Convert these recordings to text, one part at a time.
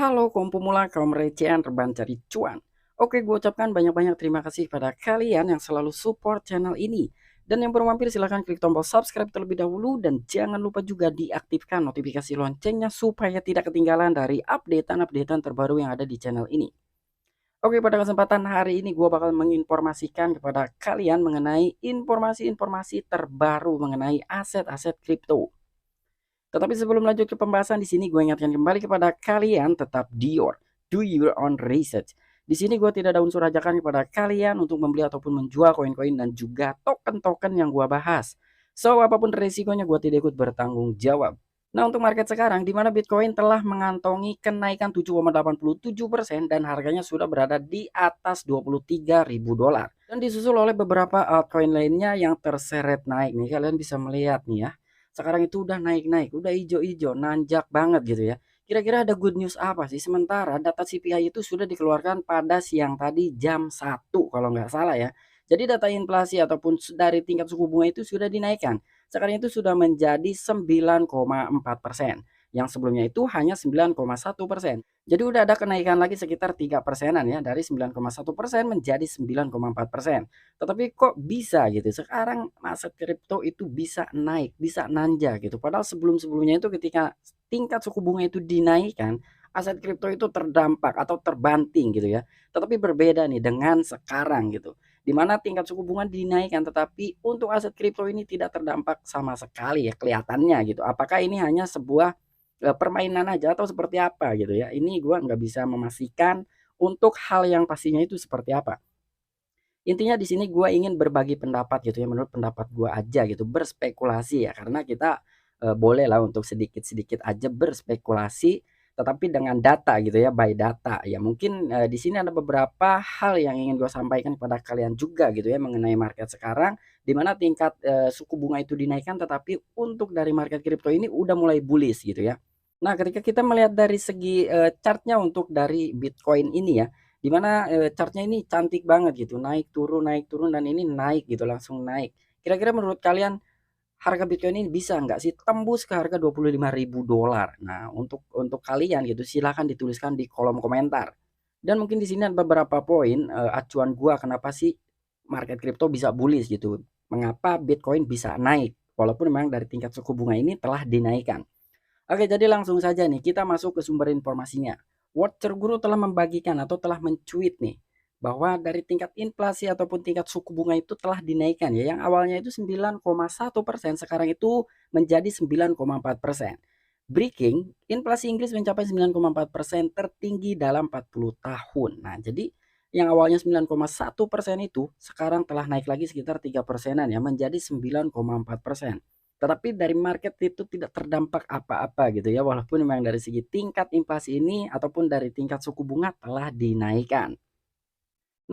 Halo kaum pemula, kaum recehan, rebahan cari cuan. Oke, gue ucapkan banyak-banyak terima kasih pada kalian yang selalu support channel ini. Dan yang baru mampir silahkan klik tombol subscribe terlebih dahulu. Dan jangan lupa juga diaktifkan notifikasi loncengnya supaya tidak ketinggalan dari updatean-updatean terbaru yang ada di channel ini. Oke, pada kesempatan hari ini gue bakal menginformasikan kepada kalian mengenai informasi-informasi terbaru mengenai aset-aset kripto. Tetapi sebelum lanjut ke pembahasan di sini gue ingatkan kembali kepada kalian tetap do your own research. Di sini gue tidak ada unsur ajakan kepada kalian untuk membeli ataupun menjual koin-koin dan juga token-token yang gue bahas. So, apapun resikonya gue tidak ikut bertanggung jawab. Nah, untuk market sekarang di mana Bitcoin telah mengantongi kenaikan 7,87% dan harganya sudah berada di atas 23.000 dolar. Dan disusul oleh beberapa altcoin lainnya yang terseret naik nih. Kalian bisa melihat nih ya. Sekarang itu udah naik-naik, udah ijo-ijo, nanjak banget gitu ya. Kira-kira ada good news apa sih? Sementara data CPI itu sudah dikeluarkan pada siang tadi jam 1 kalau nggak salah ya. Jadi data inflasi ataupun dari tingkat suku bunga itu sudah dinaikkan. Sekarang itu sudah menjadi 9,4%. Yang sebelumnya itu hanya 9,1%. Jadi udah ada kenaikan lagi sekitar 3%-an ya, dari 9,1% menjadi 9,4%. Tetapi kok bisa gitu, sekarang aset kripto itu bisa naik, bisa nanjak gitu. Padahal sebelum-sebelumnya itu ketika tingkat suku bunga itu dinaikkan, aset kripto itu terdampak atau terbanting gitu ya. Tetapi berbeda nih dengan sekarang gitu. Di mana tingkat suku bunga dinaikkan tetapi untuk aset kripto ini tidak terdampak sama sekali ya kelihatannya gitu. Apakah ini hanya sebuah permainan aja atau seperti apa gitu ya. Ini gua nggak bisa memastikan untuk hal yang pastinya itu seperti apa. Intinya di sini gue ingin berbagi pendapat gitu ya, menurut pendapat gue aja gitu, berspekulasi ya, karena kita, boleh lah untuk sedikit-sedikit aja berspekulasi, tetapi dengan data gitu ya, by data. Ya mungkin, di sini ada beberapa hal yang ingin gue sampaikan kepada kalian juga gitu ya, mengenai market sekarang, di mana tingkat, suku bunga itu dinaikkan, tetapi untuk dari market kripto ini udah mulai bullish gitu ya. Nah, ketika kita melihat dari segi, chart untuk dari Bitcoin ini ya, di mana, chart ini cantik banget gitu, naik turun dan ini naik gitu, langsung naik. Kira-kira menurut kalian harga Bitcoin ini bisa nggak sih tembus ke harga 25.000 dolar? Nah, untuk kalian gitu silahkan dituliskan di kolom komentar. Dan mungkin di sini ada beberapa poin, acuan gua kenapa sih market kripto bisa bullish gitu, mengapa Bitcoin bisa naik, walaupun memang dari tingkat suku bunga ini telah dinaikkan. Oke, jadi langsung saja nih kita masuk ke sumber informasinya. Watcher Guru telah membagikan atau telah mencuit nih bahwa dari tingkat inflasi ataupun tingkat suku bunga itu telah dinaikkan ya. Yang awalnya itu 9,1% sekarang itu menjadi 9,4%. Breaking, inflasi Inggris mencapai 9,4% tertinggi dalam 40 tahun. Nah, jadi yang awalnya 9,1% itu sekarang telah naik lagi sekitar 3%-an ya menjadi 9,4%. Tetapi dari market itu tidak terdampak apa-apa gitu ya, walaupun memang dari segi tingkat inflasi ini ataupun dari tingkat suku bunga telah dinaikkan.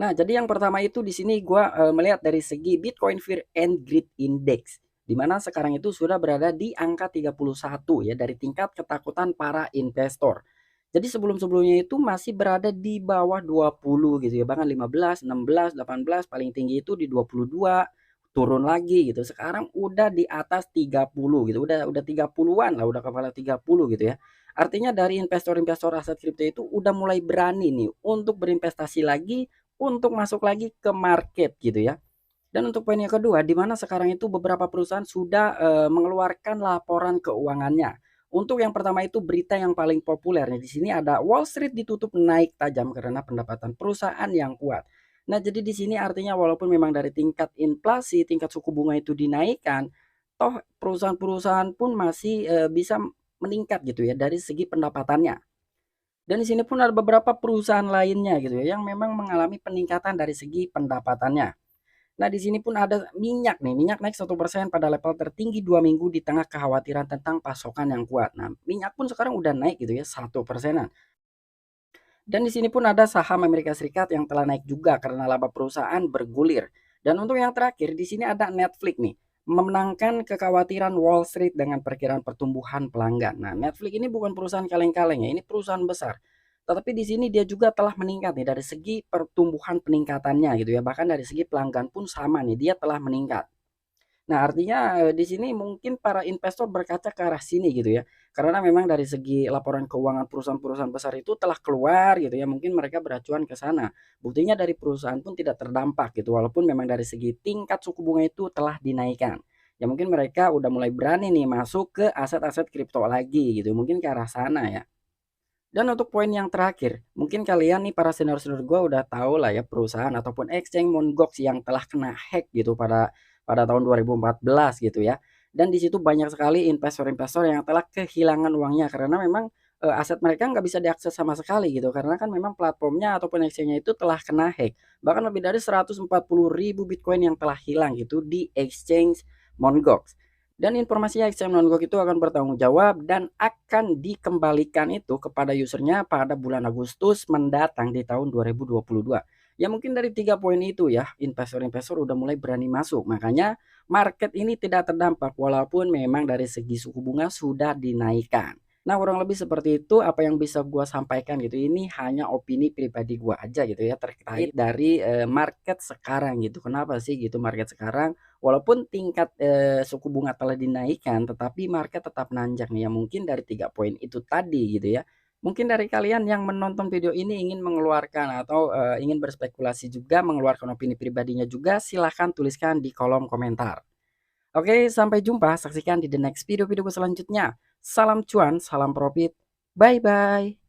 Nah, jadi yang pertama itu di sini gua, melihat dari segi Bitcoin Fear and Greed Index, di mana sekarang itu sudah berada di angka 31 ya, dari tingkat ketakutan para investor. Jadi sebelum-sebelumnya itu masih berada di bawah 20 gitu ya, bahkan 15, 16, 18, paling tinggi itu di 22, turun lagi gitu. Sekarang udah di atas 30 gitu, udah 30-an lah, udah kepala 30 gitu ya. Artinya dari investor-investor aset kripto itu udah mulai berani nih untuk berinvestasi lagi, untuk masuk lagi ke market gitu ya. Dan untuk poin yang kedua, di mana sekarang itu beberapa perusahaan sudah, mengeluarkan laporan keuangannya. Untuk yang pertama itu berita yang paling populer nih, di sini ada Wall Street ditutup naik tajam karena pendapatan perusahaan yang kuat. Nah, jadi di sini artinya walaupun memang dari tingkat inflasi, tingkat suku bunga itu dinaikkan, toh perusahaan-perusahaan pun masih, bisa meningkat gitu ya dari segi pendapatannya. Dan di sini pun ada beberapa perusahaan lainnya gitu ya, yang memang mengalami peningkatan dari segi pendapatannya. Nah, di sini pun ada minyak nih, minyak naik 1% pada level tertinggi 2 minggu di tengah kekhawatiran tentang pasokan yang kuat. Nah, minyak pun sekarang udah naik gitu ya, 1%-an. Dan di sini pun ada saham Amerika Serikat yang telah naik juga karena laba perusahaan bergulir. Dan untuk yang terakhir di sini ada Netflix nih, memenangkan kekhawatiran Wall Street dengan perkiraan pertumbuhan pelanggan. Nah, Netflix ini bukan perusahaan kaleng-kaleng ya, ini perusahaan besar. Tetapi di sini dia juga telah meningkat nih dari segi pertumbuhan peningkatannya gitu ya. Bahkan dari segi pelanggan pun sama nih, dia telah meningkat. Nah, artinya, di sini mungkin para investor berkaca ke arah sini gitu ya. Karena memang dari segi laporan keuangan perusahaan-perusahaan besar itu telah keluar gitu ya, mungkin mereka beracuan ke sana. Buktinya dari perusahaan pun tidak terdampak gitu, walaupun memang dari segi tingkat suku bunga itu telah dinaikkan. Ya mungkin mereka udah mulai berani nih masuk ke aset-aset kripto lagi gitu, mungkin ke arah sana ya. Dan untuk poin yang terakhir, mungkin kalian nih para senior-senior gua udah tahu lah ya perusahaan ataupun exchange Mt. Gox yang telah kena hack gitu pada tahun 2014 gitu ya. Dan di situ banyak sekali investor-investor yang telah kehilangan uangnya karena memang, aset mereka nggak bisa diakses sama sekali gitu karena kan memang platformnya ataupun exchange-nya itu telah kena hack. Bahkan lebih dari 140.000 Bitcoin yang telah hilang gitu di exchange Mt. Gox. Dan informasi exchange non-GOG itu akan bertanggung jawab dan akan dikembalikan itu kepada usernya pada bulan Agustus mendatang di tahun 2022. Ya mungkin dari 3 poin itu ya, investor-investor udah mulai berani masuk. Makanya market ini tidak terdampak walaupun memang dari segi suku bunga sudah dinaikkan. Nah, kurang lebih seperti itu apa yang bisa gua sampaikan gitu. Ini hanya opini pribadi gua aja gitu ya terkait dari, market sekarang gitu. Kenapa sih gitu market sekarang walaupun tingkat, suku bunga telah dinaikkan, tetapi market tetap nanjak nih ya, mungkin dari 3 poin itu tadi gitu ya. Mungkin dari kalian yang menonton video ini ingin mengeluarkan atau, ingin berspekulasi juga, mengeluarkan opini pribadinya juga, silahkan tuliskan di kolom komentar. Oke, sampai jumpa, saksikan di the next video-videoku selanjutnya. Salam cuan, salam profit, bye-bye.